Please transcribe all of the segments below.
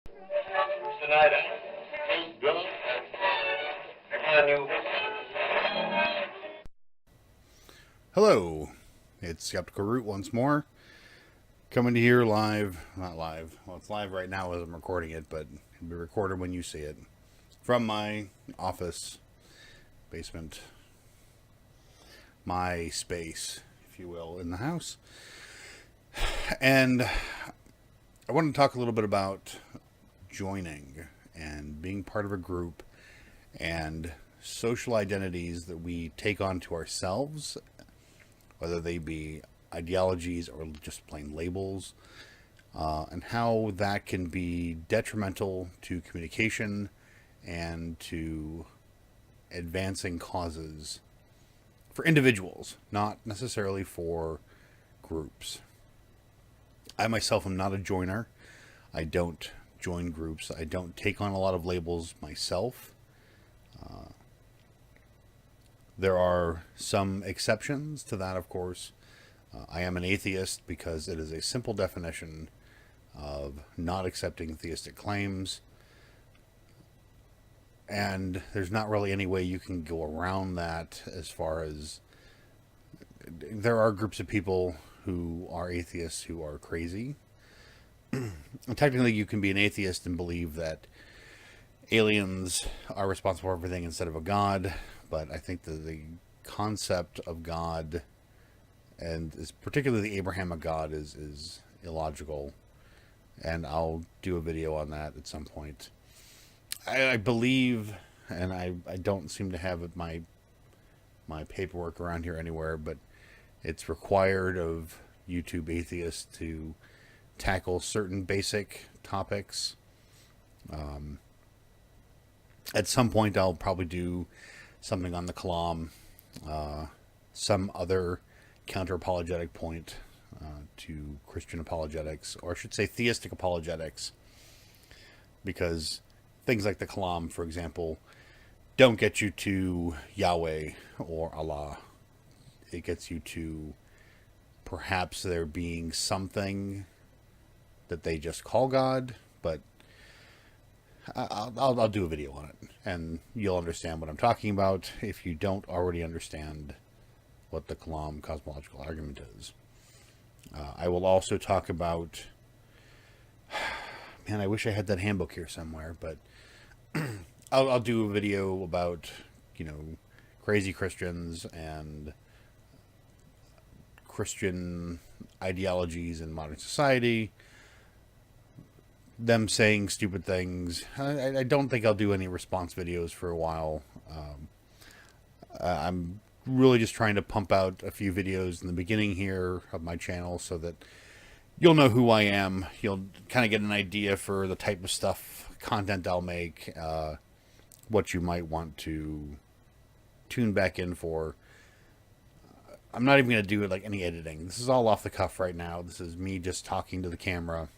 Tonight, Hello, it's Skeptical Root once more, coming to here live, not live, well it's live right now as I'm recording it, but it'll be recorded when you see it, from my office, basement, my space, if you will, in the house. And I want to talk a little bit about joining and being part of a group and social identities that we take on to ourselves, whether they be ideologies or just plain labels, and how that can be detrimental to communication and to advancing causes for individuals, not necessarily for groups. I myself am not a joiner. I don't join groups. I don't take on a lot of labels myself. There are some exceptions to that, of course. I am an atheist because it is a simple definition of not accepting theistic claims. And there's not really any way you can go around that, as far as there are groups of people who are atheists who are crazy. And technically, you can be an atheist and believe that aliens are responsible for everything instead of a god. But I think that the concept of God, and is particularly the Abrahamic God, is illogical. And I'll do a video on that at some point. I believe, and I don't seem to have my paperwork around here anywhere, but it's required of YouTube atheists to tackle certain basic topics. At some point, I'll probably do something on the Kalam, some other counter-apologetic point to Christian apologetics, or I should say theistic apologetics, because things like the Kalam, for example, don't get you to Yahweh or Allah. It gets you to perhaps there being something that they just call God, but I'll do a video on it, and you'll understand what I'm talking about if you don't already understand what the Kalam cosmological argument is. I will also talk about, man, I wish I had that handbook here somewhere, but I'll do a video about, crazy Christians and Christian ideologies in modern society, them saying stupid things. I don't think I'll do any response videos for a while. I'm really just trying to pump out a few videos in the beginning here of my channel so that you'll know who I am. You'll kind of get an idea for the type of content I'll make, what you might want to tune back in for. I'm not even going to do it like any editing. This is all off the cuff right now. This is me just talking to the camera.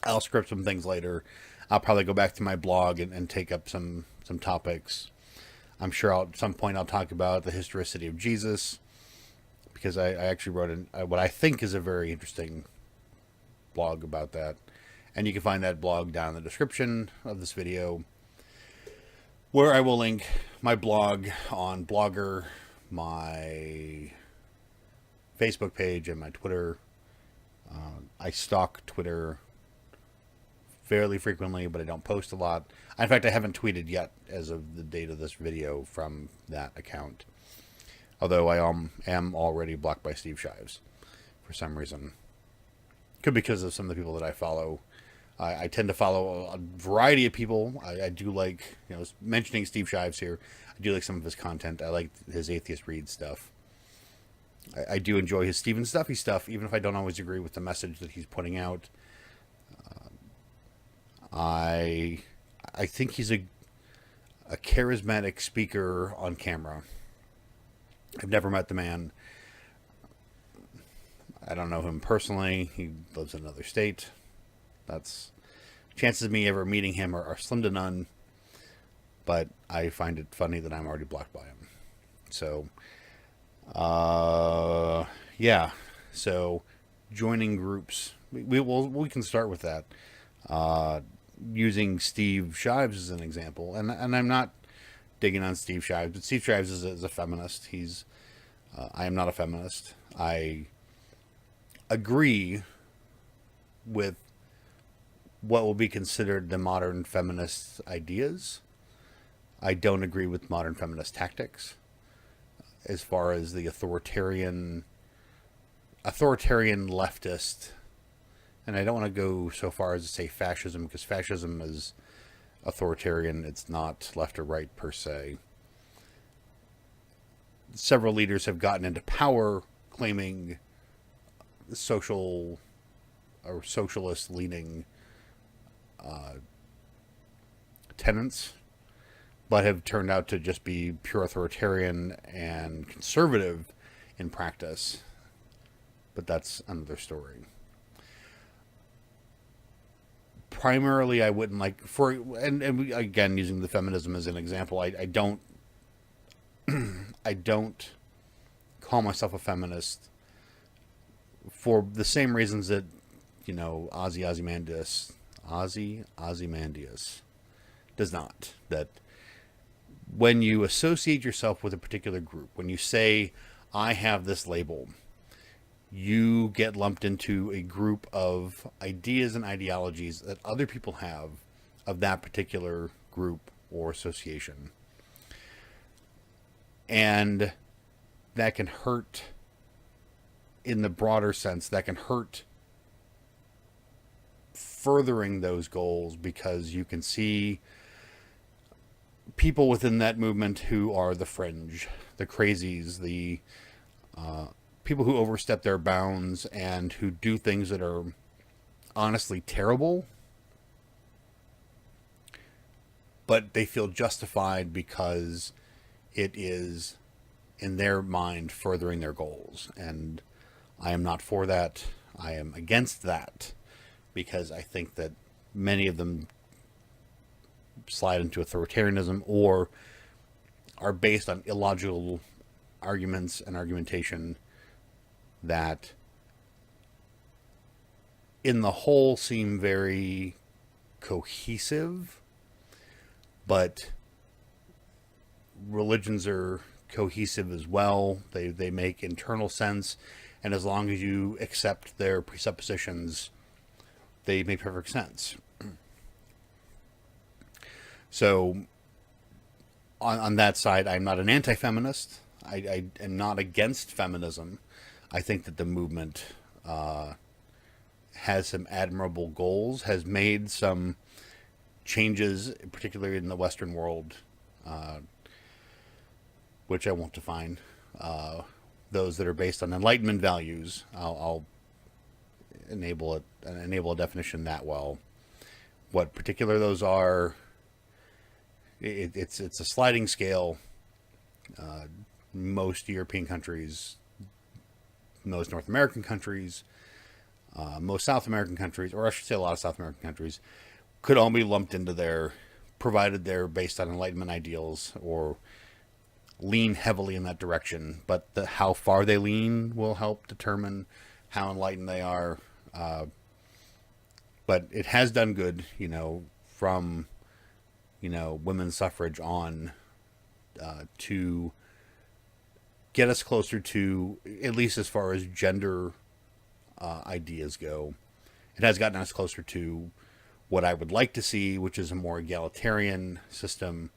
I'll script some things later. I'll probably go back to my blog and take up some topics. I'm sure at some point I'll talk about the historicity of Jesus, because I actually wrote what I think is a very interesting blog about that. And you can find that blog down in the description of this video, where I will link my blog on Blogger, my Facebook page, and my Twitter. I stalk Twitter fairly frequently, but I don't post a lot. In fact, I haven't tweeted yet as of the date of this video from that account. Although I am already blocked by Steve Shives for some reason. Could be because of some of the people that I follow. I tend to follow a variety of people. I do like, mentioning Steve Shives here, I do like some of his content. I like his Atheist Read stuff. I do enjoy his Stephen Stuffy stuff, even if I don't always agree with the message that he's putting out. I think he's a charismatic speaker on camera. I've never met the man. I don't know him personally. He lives in another state. That's chances of me ever meeting him are slim to none. But I find it funny that I'm already blocked by him. So, yeah. So, joining groups. We can start with that. Using Steve Shives as an example, and I'm not digging on Steve Shives, but Steve Shives is a feminist. I am not a feminist. I agree with what will be considered the modern feminist ideas. I don't agree with modern feminist tactics as far as the authoritarian leftist, and I don't want to go so far as to say fascism, because fascism is authoritarian. It's not left or right per se. Several leaders have gotten into power claiming social or socialist leaning tenets, but have turned out to just be pure authoritarian and conservative in practice. But that's another story. Primarily, I wouldn't like again, using the feminism as an example, I don't I don't call myself a feminist for the same reasons that, you know, Ozymandias does not. That when you associate yourself with a particular group, when you say, I have this label, you get lumped into a group of ideas and ideologies that other people have of that particular group or association. And that can hurt in the broader sense. That can hurt furthering those goals, because you can see people within that movement who are the fringe, the crazies, the people who overstep their bounds and who do things that are honestly terrible, but they feel justified because it is, in their mind, furthering their goals. And I am not for that. I am against that, because I think that many of them slide into authoritarianism or are based on illogical arguments and argumentation that in the whole seem very cohesive, but religions are cohesive as well. They make internal sense, and as long as you accept their presuppositions, they make perfect sense. So on that side, I'm not an anti-feminist. I am not against feminism. I think that the movement has some admirable goals, has made some changes, particularly in the Western world, which I won't define. Those that are based on Enlightenment values, I'll enable a definition that well. What particular those are, it's a sliding scale. Most European countries, most North American countries, most South American countries, or I should say a lot of South American countries, could all be lumped into there, provided they're based on Enlightenment ideals or lean heavily in that direction. But how far they lean will help determine how enlightened they are. But it has done good, from, women's suffrage on, to get us closer to, at least as far as gender ideas go. It has gotten us closer to what I would like to see, which is a more egalitarian system.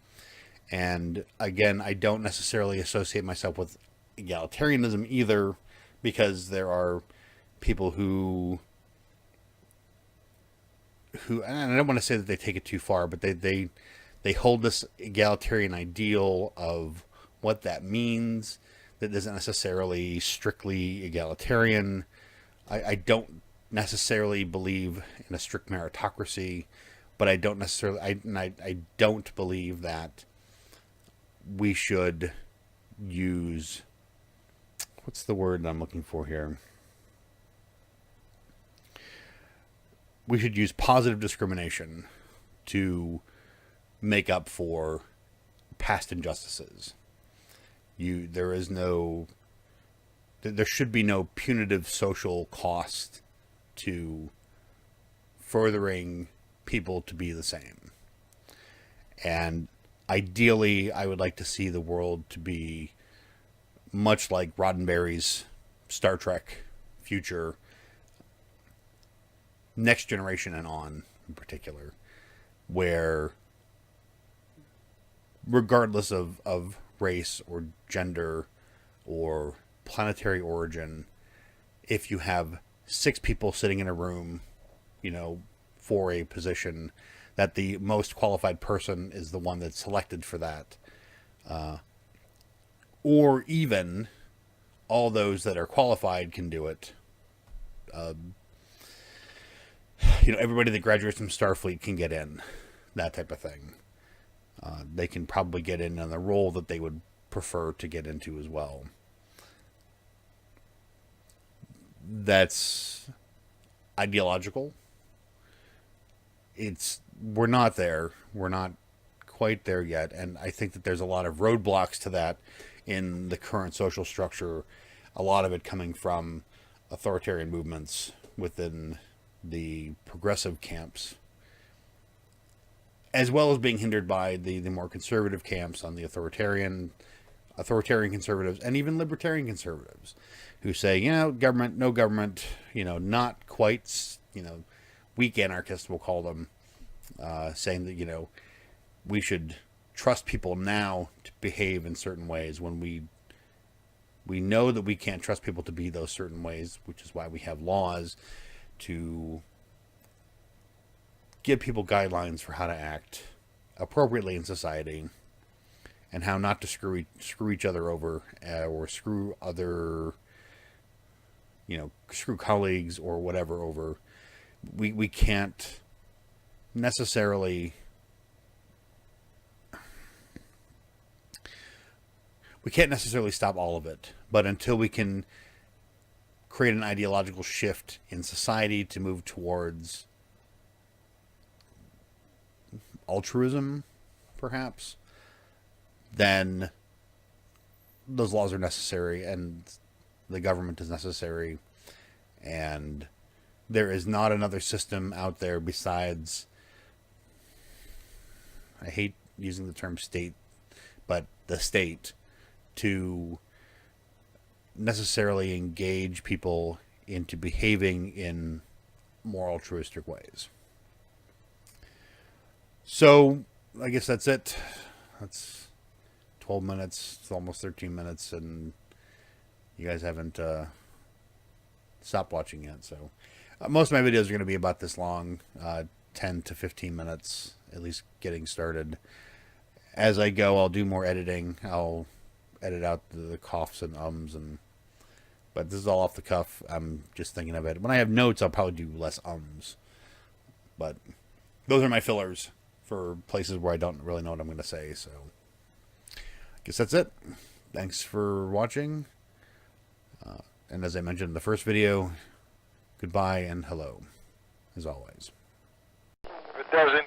And again, I don't necessarily associate myself with egalitarianism either, because there are people who and I don't want to say that they take it too far, but they hold this egalitarian ideal of what that means that isn't necessarily strictly egalitarian. I don't necessarily believe in a strict meritocracy, but I don't necessarily I don't believe that we should use, what's the word I'm looking for here? We should use positive discrimination to make up for past injustices. There should be no punitive social cost to furthering people to be the same. And ideally, I would like to see the world to be much like Roddenberry's Star Trek future, Next Generation and on in particular, where regardless of race or gender or planetary origin, if you have 6 people sitting in a room, for a position, that the most qualified person is the one that's selected for that. Or even all those that are qualified can do it. Everybody that graduates from Starfleet can get in, that type of thing. They can probably get in on the role that they would prefer to get into as well. That's ideological. We're not there. We're not quite there yet. And I think that there's a lot of roadblocks to that in the current social structure. A lot of it coming from authoritarian movements within the progressive camps, as well as being hindered by the more conservative camps on the authoritarian conservatives, and even libertarian conservatives, who say, government, no government, not quite, weak anarchists, we'll call them, saying that, we should trust people now to behave in certain ways when we know that we can't trust people to be those certain ways, which is why we have laws to give people guidelines for how to act appropriately in society, and how not to screw each other over, or screw other, screw colleagues or whatever over. We can't necessarily stop all of it, but until we can create an ideological shift in society to move towards altruism, perhaps, then those laws are necessary, and the government is necessary, and there is not another system out there besides, I hate using the term state, but the state, to necessarily engage people into behaving in more altruistic ways. So I guess that's it. That's 12 minutes. It's almost 13 minutes, and you guys haven't stopped watching yet. So most of my videos are going to be about this long, 10 to 15 minutes, at least getting started. As I go, I'll do more editing. I'll edit out the coughs and ums, but this is all off the cuff. I'm just thinking of it. When I have notes, I'll probably do less ums. But those are my fillers for places where I don't really know what I'm going to say. So I guess that's it. Thanks for watching. And as I mentioned in the first video, goodbye and hello, as always. If it doesn't,